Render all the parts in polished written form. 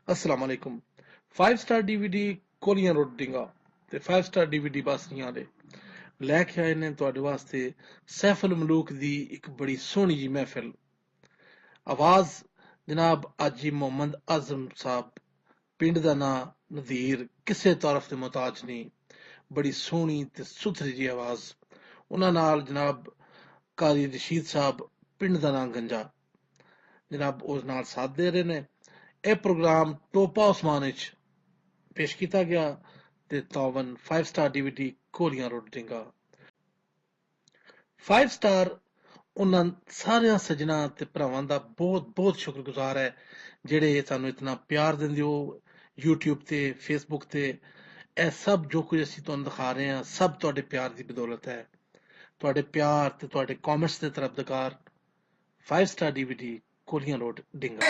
अस्सलाम वालेकुम। 5 star DVD कोलियां रोटियां ते 5 स्टार DVD बासनियां दे लैके आए ने तुहाडे वास्ते सैफुल मलूक दी एक बड़ी सोहनी जी महफिल। आवाज जनाब हाजी मोहम्मद आजम साहब, पिंड दा नां नदीर, किसे तारफ दे मोहताज नहीं। बड़ी सोहनी ते सुथरी जी आवाज। उन्हां नाल जनाब कारी रशीद साहब, पिंड दा नां गंजा, जनाब उस नाल साथ दे रहे ने। यह प्रोग्राम टोपा उस्मान विच पेश किया गया ते तावन 5 स्टार DVD कोलियां रोटियां। 5 स्टार उन्हां सारे सज्जणा ते भरावां दा बहुत बहुत शुक्रगुजार है जेड़े सानू इतना प्यार दिंदे हो YouTube ते Facebook ते। ਇਹ सब जो कुछ ਅਸੀਂ ਤੁਹਾਨੂੰ ਦਿਖਾ ਰਹੇ ਹਾਂ ਸਭ ਤੁਹਾਡੇ ਪਿਆਰ ਦੀ ਬਦੌਲਤ ਹੈ। ਤੁਹਾਡੇ ਪਿਆਰ ਤੇ ਤੁਹਾਡੇ ਕਮੈਂਟਸ ਦੇ ਤਰਫਦਾਰ 5 ਸਟਾਰ DVD ਕੋਲੀਆਂ ਰੋਡ ਡਿੰਗਾ।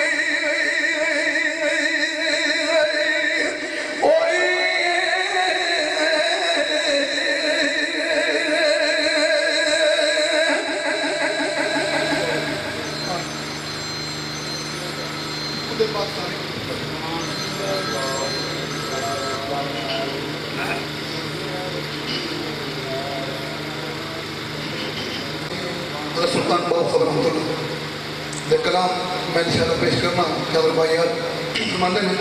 सुल्तान बाबू खबर कलाम मैं इंशाल्लाह पेश करना खबर भाई यार मानते हैं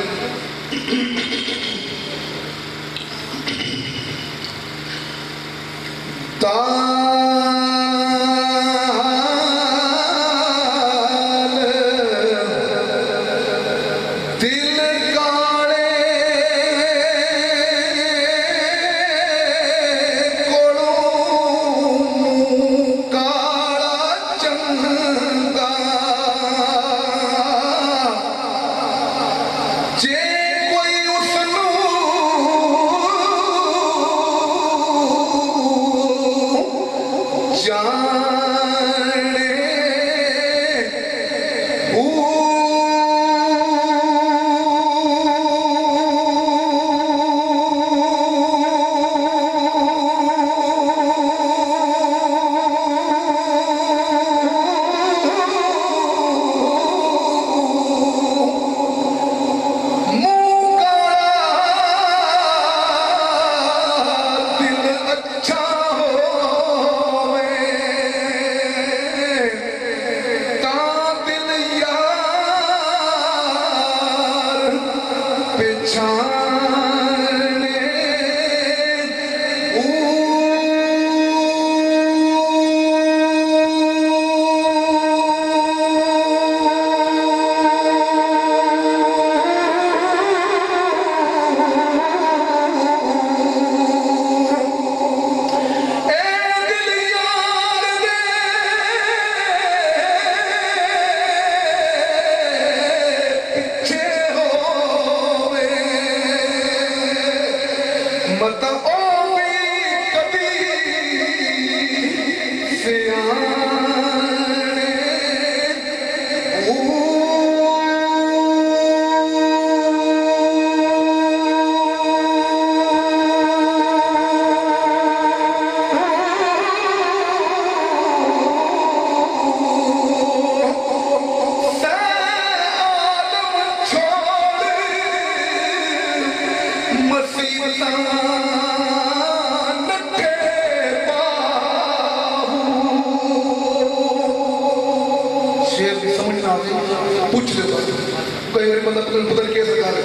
पूछ लेता कई बार बंदा पता नहीं कैसे सरकार है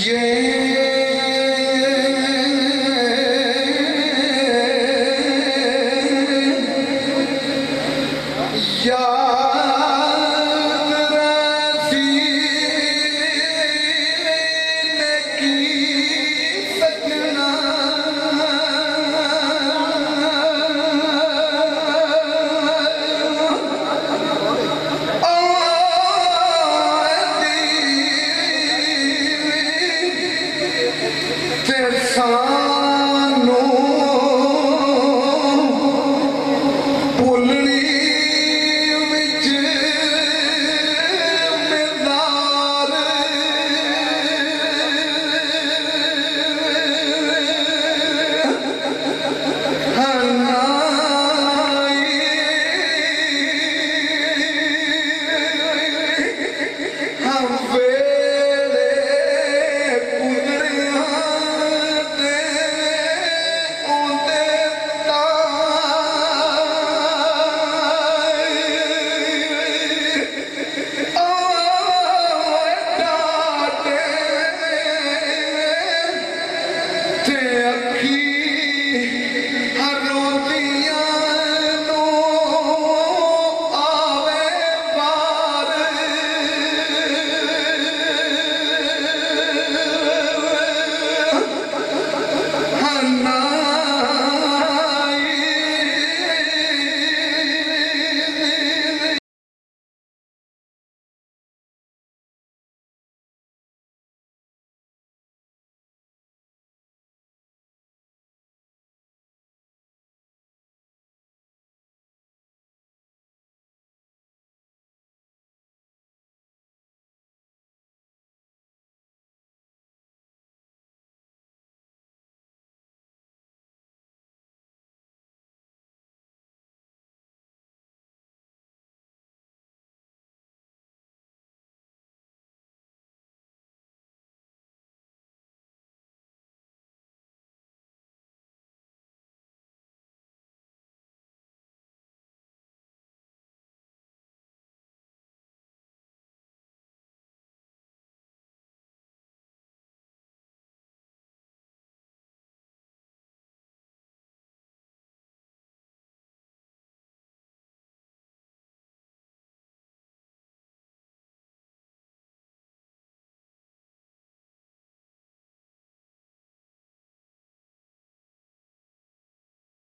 ये